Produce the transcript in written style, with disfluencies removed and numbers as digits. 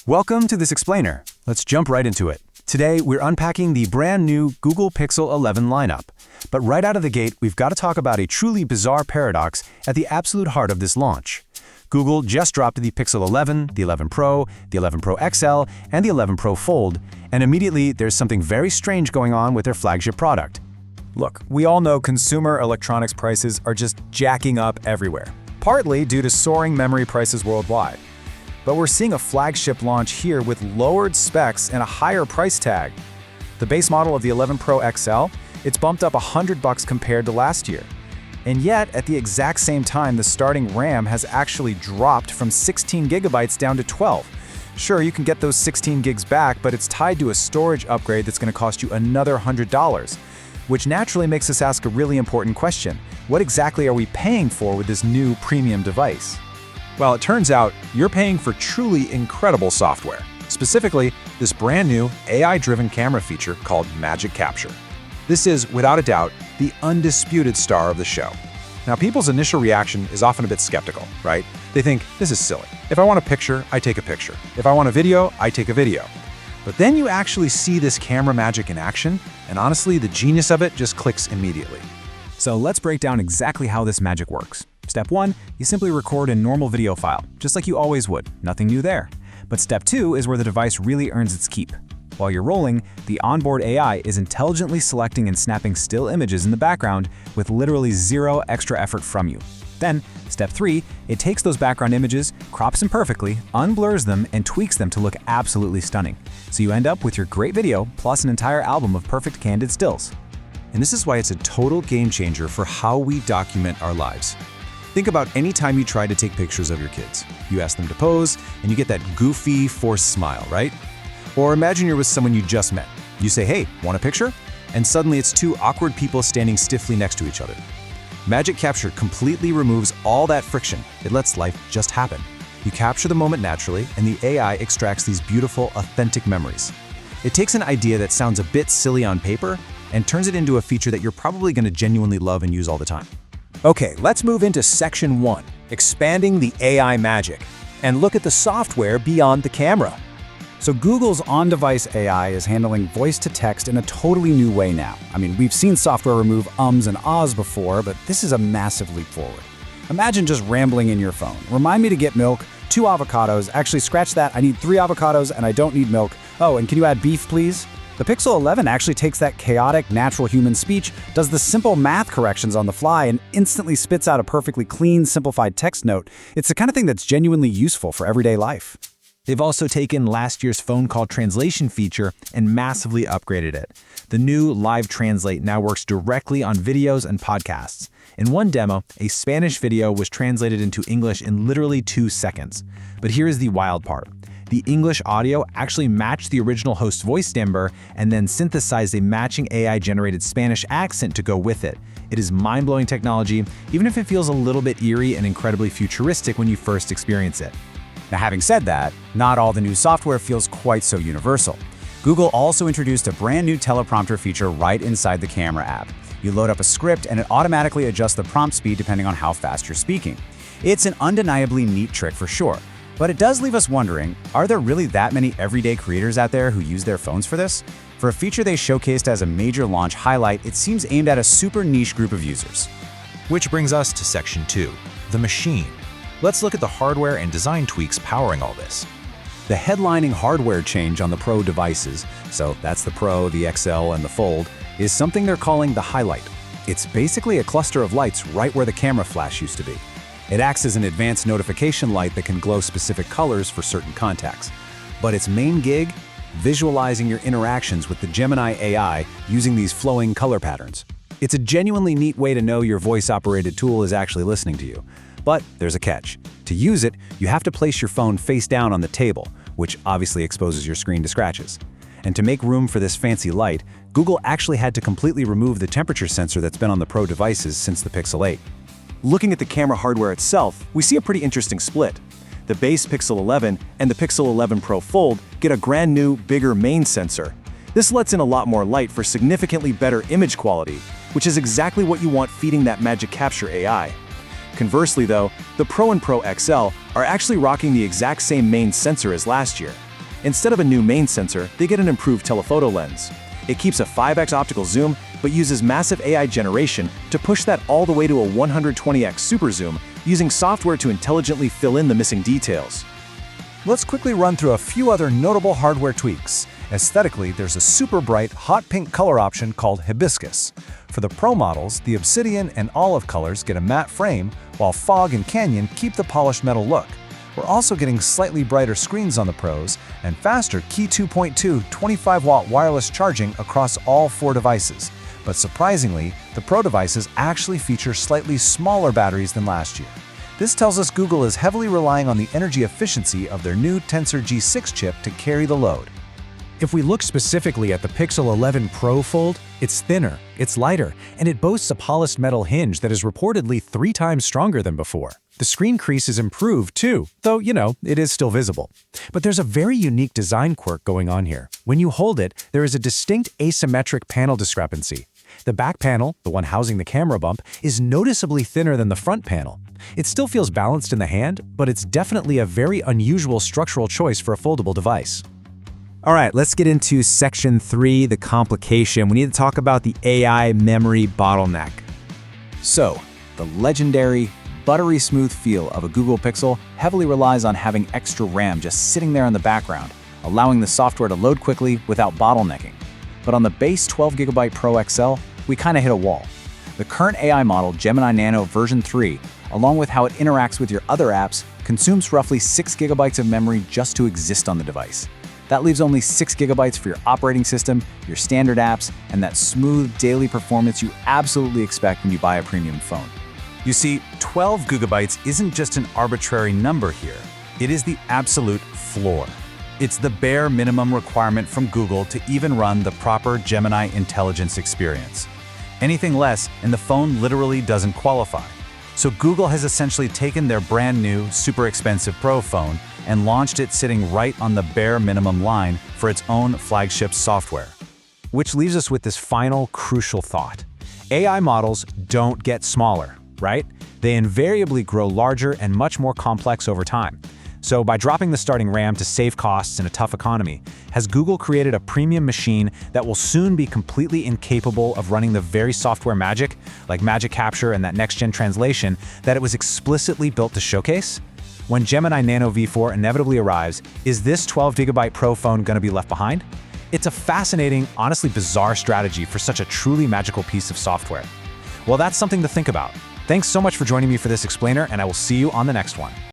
Welcome to this explainer. Let's jump right into it. Today, we're unpacking the brand new Google Pixel 11 lineup. But right out of the gate, we've got to talk about a truly bizarre paradox at the absolute heart of this launch. Google just dropped the Pixel 11, the 11 Pro, the 11 Pro XL, and the 11 Pro Fold, and immediately there's something very strange going on with their flagship product. Look, we all know consumer electronics prices are just jacking up everywhere, partly due to soaring memory prices worldwide. But we're seeing a flagship launch here with lowered specs and a higher price tag. The base model of the 11 Pro XL, it's bumped up $100 compared to last year. And yet, at the exact same time, the starting RAM has actually dropped from 16 gigabytes down to 12. Sure, you can get those 16 gigs back, but it's tied to a storage upgrade that's going to cost you another $100, which naturally makes us ask a really important question. What exactly are we paying for with this new premium device? Well, it turns out you're paying for truly incredible software. Specifically, this brand new AI-driven camera feature called Magic Capture. This is, without a doubt, the undisputed star of the show. Now, people's initial reaction is often a bit skeptical, right? They think, this is silly. If I want a picture, I take a picture. If I want a video, I take a video. But then you actually see this camera magic in action, and honestly, the genius of it just clicks immediately. So let's break down exactly how this magic works. Step 1, you simply record a normal video file, just like you always would. Nothing new there. But step 2 is where the device really earns its keep. While you're rolling, the onboard AI is intelligently selecting and snapping still images in the background with literally zero extra effort from you. Then, step 3, it takes those background images, crops them perfectly, unblurs them, and tweaks them to look absolutely stunning. So you end up with your great video plus an entire album of perfect candid stills. And this is why it's a total game changer for how we document our lives. Think about any time you try to take pictures of your kids. You ask them to pose, and you get that goofy, forced smile, right? Or imagine you're with someone you just met. You say, hey, want a picture? And suddenly it's two awkward people standing stiffly next to each other. Magic Capture completely removes all that friction. It lets life just happen. You capture the moment naturally, and the AI extracts these beautiful, authentic memories. It takes an idea that sounds a bit silly on paper and turns it into a feature that you're probably going to genuinely love and use all the time. Okay, let's move into section 1, expanding the AI magic, and look at the software beyond the camera. So Google's on-device AI is handling voice-to-text in a totally new way now. I mean, we've seen software remove ums and ahs before, but this is a massive leap forward. Imagine just rambling in your phone. Remind me to get milk, 2 avocados, actually scratch that, I need 3 avocados and I don't need milk. Oh, and can you add beef, please? The Pixel 11 actually takes that chaotic, natural human speech, does the simple math corrections on the fly, and instantly spits out a perfectly clean, simplified text note. It's the kind of thing that's genuinely useful for everyday life. They've also taken last year's phone call translation feature and massively upgraded it. The new Live Translate now works directly on videos and podcasts. In one demo, a Spanish video was translated into English in literally 2 seconds. But here is the wild part. The English audio actually matched the original host's voice timbre and then synthesized a matching AI-generated Spanish accent to go with it. It is mind-blowing technology, even if it feels a little bit eerie and incredibly futuristic when you first experience it. Now, having said that, not all the new software feels quite so universal. Google also introduced a brand new teleprompter feature right inside the camera app. You load up a script and it automatically adjusts the prompt speed depending on how fast you're speaking. It's an undeniably neat trick for sure. But it does leave us wondering, are there really that many everyday creators out there who use their phones for this? For a feature they showcased as a major launch highlight, it seems aimed at a super niche group of users. Which brings us to section 2, the machine. Let's look at the hardware and design tweaks powering all this. The headlining hardware change on the Pro devices, so that's the Pro, the XL, and the Fold, is something they're calling the highlight. It's basically a cluster of lights right where the camera flash used to be. It acts as an advanced notification light that can glow specific colors for certain contacts. But its main gig? Visualizing your interactions with the Gemini AI using these flowing color patterns. It's a genuinely neat way to know your voice-operated tool is actually listening to you. But there's a catch. To use it, you have to place your phone face down on the table, which obviously exposes your screen to scratches. And to make room for this fancy light, Google actually had to completely remove the temperature sensor that's been on the Pro devices since the Pixel 8. Looking at the camera hardware itself, we see a pretty interesting split. The base Pixel 11 and the Pixel 11 Pro Fold get a brand new, bigger main sensor. This lets in a lot more light for significantly better image quality, which is exactly what you want feeding that Magic Capture AI. Conversely though, the Pro and Pro XL are actually rocking the exact same main sensor as last year. Instead of a new main sensor, they get an improved telephoto lens. It keeps a 5x optical zoom, but uses massive AI generation to push that all the way to a 120x super zoom, using software to intelligently fill in the missing details. Let's quickly run through a few other notable hardware tweaks. Aesthetically, there's a super bright hot pink color option called Hibiscus. For the Pro models, the Obsidian and Olive colors get a matte frame, while Fog and Canyon keep the polished metal look. We're also getting slightly brighter screens on the Pros and faster Qi 2.2 25-watt wireless charging across all 4 devices. But surprisingly, the Pro devices actually feature slightly smaller batteries than last year. This tells us Google is heavily relying on the energy efficiency of their new Tensor G6 chip to carry the load. If we look specifically at the Pixel 11 Pro Fold, it's thinner, it's lighter, and it boasts a polished metal hinge that is reportedly 3 times stronger than before. The screen crease is improved too, though, it is still visible. But there's a very unique design quirk going on here. When you hold it, there is a distinct asymmetric panel discrepancy. The back panel, the one housing the camera bump, is noticeably thinner than the front panel. It still feels balanced in the hand, but it's definitely a very unusual structural choice for a foldable device. All right, let's get into section 3, the complication. We need to talk about the AI memory bottleneck. So, the legendary, buttery smooth feel of a Google Pixel heavily relies on having extra RAM just sitting there in the background, allowing the software to load quickly without bottlenecking. But on the base 12GB Pro XL, we kind of hit a wall. The current AI model, Gemini Nano version 3, along with how it interacts with your other apps, consumes roughly 6GB of memory just to exist on the device. That leaves only 6GB for your operating system, your standard apps, and that smooth daily performance you absolutely expect when you buy a premium phone. You see, 12 gigabytes isn't just an arbitrary number here. It is the absolute floor. It's the bare minimum requirement from Google to even run the proper Gemini intelligence experience. Anything less, and the phone literally doesn't qualify. So Google has essentially taken their brand new, super expensive Pro phone and launched it sitting right on the bare minimum line for its own flagship software. Which leaves us with this final crucial thought. AI models don't get smaller, right? They invariably grow larger and much more complex over time. So by dropping the starting RAM to save costs in a tough economy, has Google created a premium machine that will soon be completely incapable of running the very software magic, like Magic Capture and that next-gen translation, that it was explicitly built to showcase? When Gemini Nano V4 inevitably arrives, is this 12GB Pro phone going to be left behind? It's a fascinating, honestly bizarre strategy for such a truly magical piece of software. Well, that's something to think about. Thanks so much for joining me for this explainer, and I will see you on the next one.